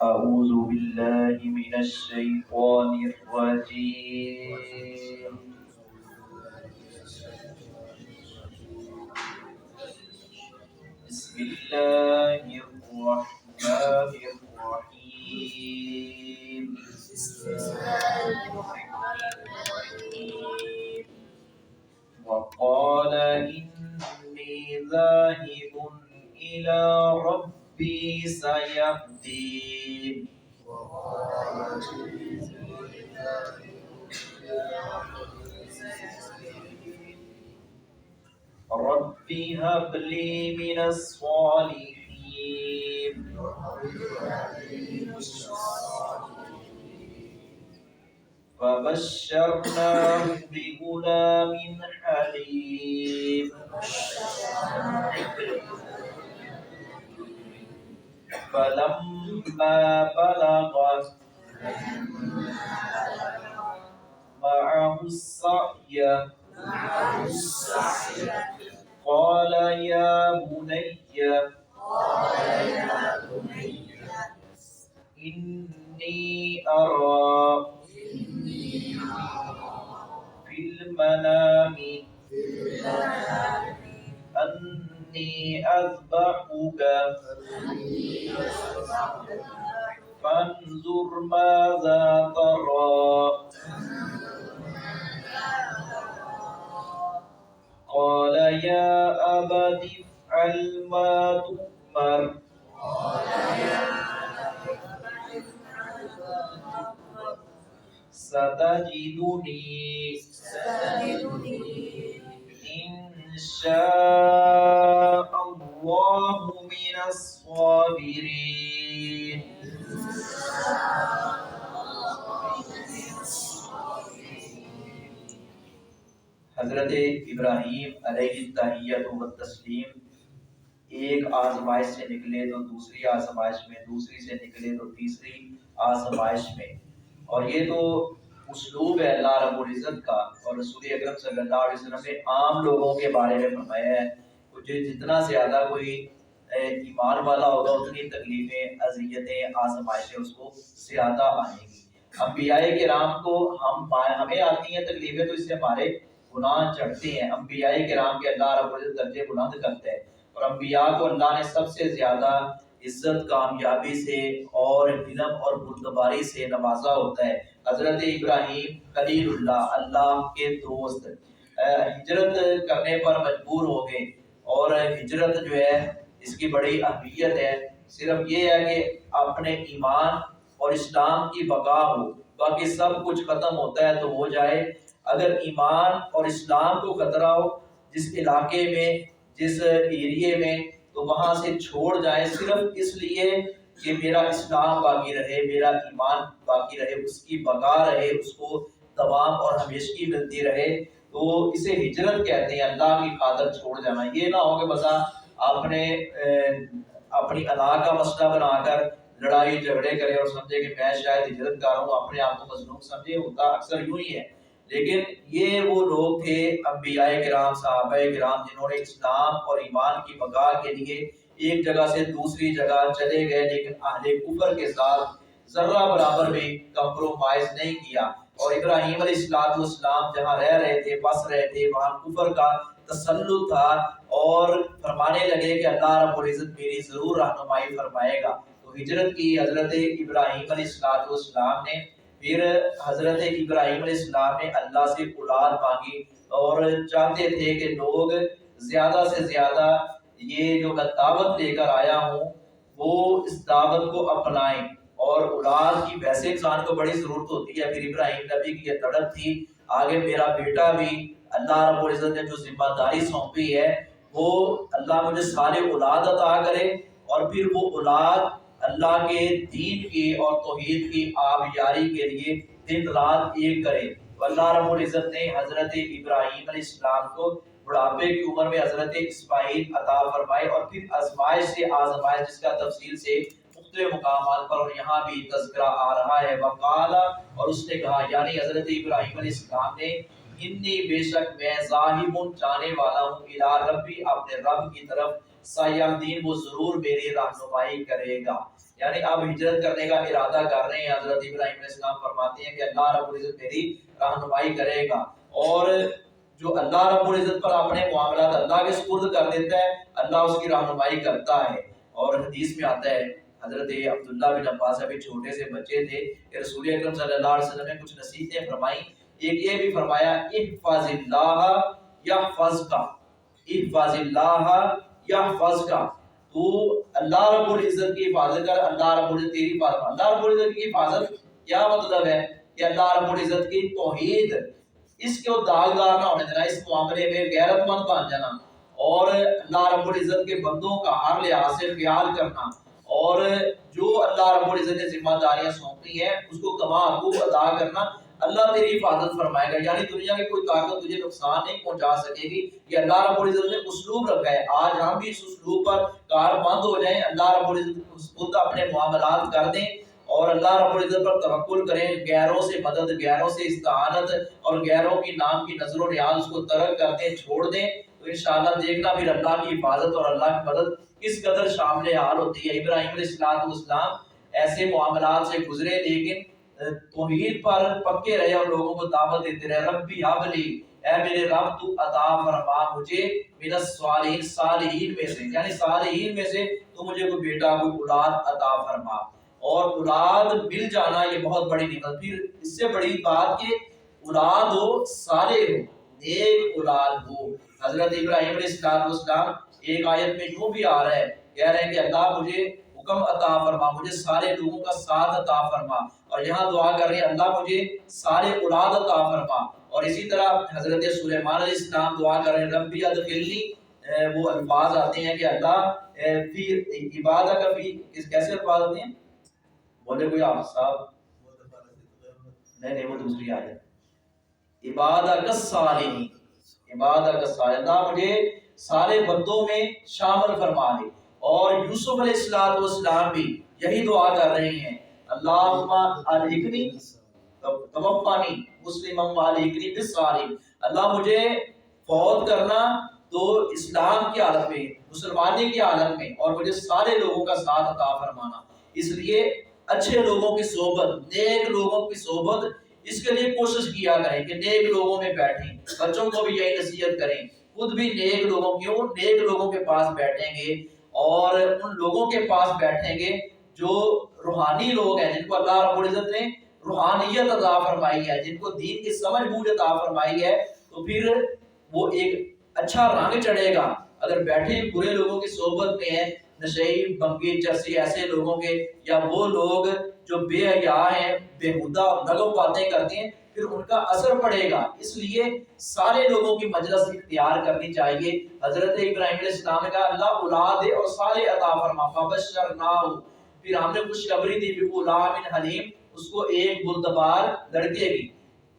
أعوذ بالله من الشيطان الرجيم. بسم الله الرحمن الرحيم. وقال إني ذاهب إلى ربي سيهدين. رب هب لي من الصالحين. فبشرناه بغلام حليم. فلما بلغ معه السعي قال يا بني إني أرى في المنام أني أذبحك فانظر ماذا ترى. قال يا أبت افعل ما تؤمر ستجدني إن شاء الله من الصابرين. حضرت ابراہیم علیہ التحیۃ والتسلیم ایک آزمائش سے نکلے تو دوسری آزمائش میں، دوسری سے نکلے تو تیسری آزمائش میں، اور یہ تو اسلوب ہے اللہ رب العزت کا. اور رسول اکرم صلی اللہ علیہ وسلم نے عام لوگوں کے بارے میں فرمایا ہے کہ جتنا زیادہ کوئی ایمان والا ہوگا اتنی تکلیفیں، اذیتیں، آزمائشیں اس کو زیادہ آئیں گی. انبیاء کرام کو ہمیں آتی ہیں تکلیفیں تو اس سے ہمارے گناہ چڑھتے ہیں. انبیاء کرام کے اللہ رب العزت درجے بلند کرتے ہیں، اور انبیاء کو اللہ نے سب سے زیادہ عزت، کامیابی سے اور علم اور بردباری سے نوازا ہوتا ہے. حضرت ابراہیم خلیل اللہ، اللہ کے دوست، ہجرت کرنے پر مجبور ہو گئے، اور ہجرت جو ہے اس کی بڑی اہمیت ہے. صرف یہ ہے کہ اپنے ایمان اور اسلام کی بقا ہو، باقی سب کچھ ختم ہوتا ہے تو ہو جائے. اگر ایمان اور اسلام کو خطرہ ہو جس علاقے میں، جس ایریے میں، تو وہاں سے چھوڑ جائیں صرف اس لیے کہ میرا اسلام باقی رہے، میرا ایمان باقی رہے، اس کی بقا رہے، اس کو دوام اور ہمیشگی ملتی رہے، تو اسے ہجرت کہتے ہیں. اللہ کی خاطر چھوڑ جانا. یہ نہ ہو کہ بس آپ نے اپنی ادا کا مسئلہ بنا کر لڑائی جھگڑے کرے اور سمجھے کہ میں شاید ہجرت کر رہا ہوں، اپنے آپ کو مظلوم سمجھے. ہوتا اکثر یوں ہی ہے. لیکن یہ وہ لوگ تھے انبیاء کرام، صحابہ کرام، جنہوں نے اسلام اور ایمان کی بقا کے لیے ایک جگہ سے دوسری جگہ چلے گئے، لیکن اہل کفر کے ساتھ ذرہ برابر بھی کمپرومائز نہیں کیا. اور ابراہیم علیہ السلام جہاں رہ رہے تھے، بس رہے تھے، وہاں کفر کا تسلط تھا، اور فرمانے لگے کہ اللہ رب العزت میری ضرور رہنمائی فرمائے گا. تو ہجرت کی حضرت ابراہیم علیہ السلام نے. پھر حضرت ابراہیم علیہ السلام نے اللہ سے اولاد مانگی، اور چاہتے تھے کہ لوگ زیادہ سے زیادہ یہ جو میں دعوت لے کر آیا ہوں وہ اس دعوت کو اپنائیں. اور اولاد کی ویسے انسان کو بڑی ضرورت ہوتی ہے. پھر ابراہیم نبی کی یہ تڑپ تھی، آگے میرا بیٹا بھی، اللہ رب العزت نے جو ذمہ داری سونپی ہے وہ اللہ مجھے سارے اولاد عطا کرے، اور پھر وہ اولاد اللہ کے دین کی اور توحید کی آبیاری کے لیے دن رات ایک کرے. اللہ رب العزت نے حضرت ابراہیم علیہ السلام کو بڑھاپے کی عمر میں حضرت اسماعیل عطا فرمائے، اور پھر آزمائش سے آزمائش، جس کا تفصیل سے مختلف مقامات پر اور یہاں بھی تذکرہ آ رہا ہے. وقال، اور اس نے کہا، یعنی حضرت ابراہیم علیہ السلام نے، انی بے شک میں ذاہب جانے والا ہوں، الی ربی اپنے رب کی طرف، سیہدین وہ ضرور میری رہنمائی کرے گا. یعنی اب ہجرت کرنے کا ارادہ کر رہے ہیں. حضرت ابراہیم علیہ السلام فرماتے ہیں کہ اللہ رب العزت میری رہنمائی کرے گا. اور جو اللہ رب العزت پر اپنے معاملات اللہ کے سپرد کر دیتا ہے اللہ اس کی رہنمائی کرتا ہے. اور حدیث میں آتا ہے حضرت عبداللہ بن عباس ابھی چھوٹے سے بچے تھے کہ رسول اکرم صلی اللہ علیہ وسلم نے کچھ نصیحتیں فرمائیں. ایک یہ بھی فرمایا احفظ اللہ یحفظک، احفظ اللہ یحفظک، تو اللہ رب العزت کی حفاظت کر اللہ رب العزت تیری حفاظت. اللہ رب العزت کی حفاظت کیا مطلب ہے کہ اللہ رب العزت کی توحید اس کے داغدار نہ ہونے دینا، اس معاملے میں غیرت مند بن جانا اور اللہ رب العزت کے بندوں کا ہر لحاظ سے خیال کرنا اور جو اللہ رب العزت نے ذمہ داریاں سونپی ہیں اس کو کما خوب ادا کرنا. اللہ تیری حفاظت فرمائے گا. یعنی دنیا کی کوئی طاقت تجھے نقصان نہیں پہنچا سکے گی. یہ اللہ رب العزت نے اسلوب رکھا ہے. آج ہم بھی اس اسلوب پر کار بند ہو جائیں، اللہ رب العزت خود اپنے معاملات کر دیں اور اللہ رب العزت پر توکل کریں، غیروں سے مدد، غیروں سے استعانت اور غیروں کی نام کی نظر و نیاز اس کو ترک کر دیں، چھوڑ دیں، تو انشاءاللہ دیکھنا پھر اللہ کی حفاظت اور اللہ کی مدد کس قدر شامل حال ہوتی ہے. ابراہیم علیہ السلام ایسے معاملات سے گزرے لیکن توحید پر پکے رہے اور لوگوں کو دعوت دیتے رہے. ربی حب لی، اے میرے رب تو عطا فرما مجھے من الصالحین، صالحین میں سے، یعنی صالحین میں سے تو مجھے کوئی بیٹا کوئی اولاد عطا فرما. اور اولاد مل جانا یہ بہت بڑی نعمت. پھر اس سے بڑی بات کہ اولاد ہو، صالح ہو، نیک اولاد ہو. حضرت ابراہیم علیہ السلام ایک آیت میں یوں بھی آ رہا ہے، کہہ رہے ہیں کہ اللہ مجھے حکم عطا فرما، مجھے سارے لوگوں کا ساتھ عطا فرما. اور یہاں دعا کر رہے ہیں اللہ مجھے سارے اولاد عطا فرما. اور اسی طرح حضرت سلیمان علیہ السلام دعا کر رہے ہیں ربی ادخلنی، وہ الفاظ آتے ہیں کہ اللہ فی عبادہ کا بھی کیسے الفاظ آتے ہیں بولے کوئی آپ صاحب؟ نہیں وہ دوسری آیت عبادہ کا صالحین، عبادہ کا صالح، اللہ مجھے سارے بندوں میں شامل فرما دے. اور یوسف علیہ السلام بھی یہی دعا کر رہے ہیں اللہم الحقنی توفانی مسلما والحقنی بالصالحین، اللہ مجھے فوت کرنا تو اسلام کی حالت میں، مسلمانی کی حالت میں، اور مجھے سارے لوگوں کا ساتھ عطا فرمانا. اس لیے اچھے لوگوں کی صحبت، نیک لوگوں کی صحبت، اس کے لیے کوشش کیا کریں کہ نیک لوگوں میں بیٹھیں. بچوں کو بھی یہی نصیحت کریں، خود بھی نیک لوگوں کی ہوں، نیک لوگوں کے پاس بیٹھیں گے اور ان لوگوں کے پاس بیٹھیں گے جو روحانی لوگ ہیں، جن کو اللہ رب العزت نے روحانیت عطا فرمائی ہے، جن کو دین کی سمجھ بوجھ عطا فرمائی ہے، تو پھر وہ ایک اچھا رنگ چڑھے گا. اگر بیٹھے برے لوگوں کی صحبت میں ہیں، نشئی بنگی چرسی ایسے لوگوں کے، یا وہ لوگ جو بے حیا ہیں، بےہودہ لغو باتیں کرتے ہیں، پھر ان کا اثر پڑے گا. اس لیے سارے لوگوں کی مجلس اختیار کرنی چاہیے. حضرت ابراہیم علیہ السلام نے کہا اللہ اولاد دے اور صالح عطا فرما، فبشرناہ، پھر ہم نے خوشخبری دی بغلام حلیم، اس کو ایک بردبار لڑکے کی.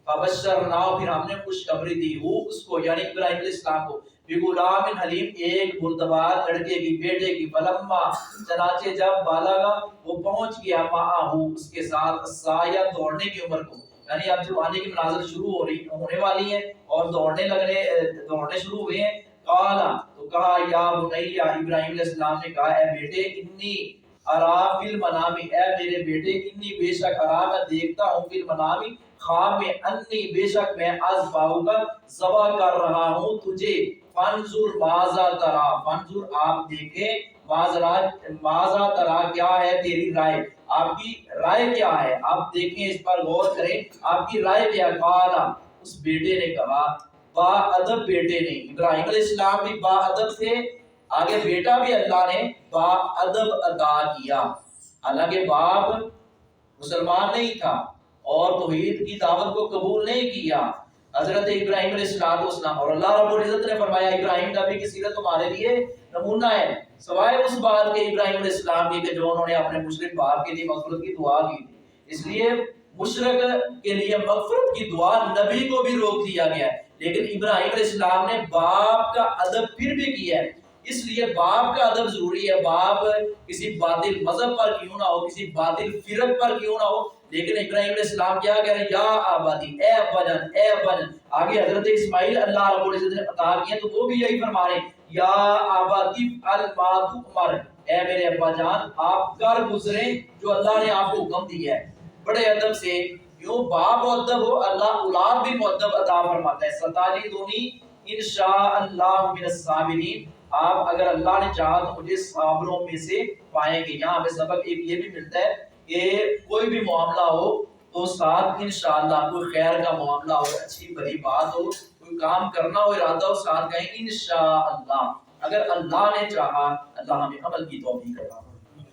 فبشرناہ، پھر ہم نے خوشخبری دی ہو اس کو، یعنی ابراہیم علیہ السلام کو، بغلام حلیم، ایک بردبار لڑکے کی، بیٹے کی. فلما، چنانچہ جب بالغ، وہ پہنچ گیا، معہ، اس کے ساتھ، سایہ، دوڑنے کی عمر کو، یعنی اب جوانی کی منازل شروع ہونے والی ہیں اور دوڑنے شروع ہوئے ہیں. قال، تو کہا یا بنی، ابراہیم علیہ السلام نے کہا اے بیٹے، انی ارا فی المنام، اے میرے بیٹے، انی بے شک ارا میں دیکھتا ہوں، فی المنام خواب میں، انی بے شک میں اذبحک ذبح کر رہا ہوں تجھے. فانظر ماذا ترا، فانظر آپ دیکھیں، ماذا ترا کیا ہے تیری رائے، آپ کی رائے کیا ہے، آپ دیکھیں اس پر غور کریں، آپ کی رائے کیا. قال، اس بیٹے نے کہا، با ادب بیٹے نے، ابراہیم علیہ السلام بھی با ادب تھے، آگے بیٹا بھی اللہ نے با ادب عطا کیا. حالانکہ باپ مسلمان نہیں تھا اور توحید کی دعوت کو قبول نہیں کیا. حضرت ابراہیم علیہ السلام، اور اللہ رب العزت نے فرمایا ابراہیم نبی کی سیرت تمہارے لیے نمونہ ہے، سوائے اس بات کے ابراہیم علیہ السلام کی کہ جو انہوں نے اپنے مشرک باپ کے لیے مغفرت کی دعا کی تھی. اس لیے مشرک کے لیے مغفرت کی دعا نبی کو بھی روک دیا گیا ہے، لیکن ابراہیم علیہ السلام نے باپ کا ادب پھر بھی کیا ہے. اس لیے باپ کا ادب ضروری ہے. باپ کسی باطل مذہب پر کیوں نہ ہو، کسی باطل فرق پر کیوں نہ ہو، لیکن ابراہیم علیہ السلام کیا کہہ رہے ہیں، یا آبادی، اے ابا جان، اے ابا جان. آگے حضرت اسماعیل اللہ رب العزت نے عطا کیے تو وہ بھی یہی فرما رہے ہیں، یا آباتی الماتمر، اے میرے ابا جان آپ کر گزریں جو اللہ نے آپ کو حکم دیا ہے. بڑے ادب سے یوں باپ مؤدب ہو اللہ اولاد بھی مؤدب عطا فرماتا ہے. ستاجدونی انشاء اللہ من الصابرین، آپ اگر اللہ نے چاہا تو مجھے صابروں میں سے پائیں گے. یہاں ہمیں سبق ایک یہ بھی ملتا ہے کہ کوئی بھی معاملہ ہو تو ساتھ انشاءاللہ، کوئی خیر کا معاملہ ہو، اچھی بڑی بات ہو، کوئی کام کرنا ہو، ارادہ ہو، ساتھ کہیں انشاءاللہ، اگر اللہ نے چاہا. اللہ ہمیں عمل کی توفیق عطا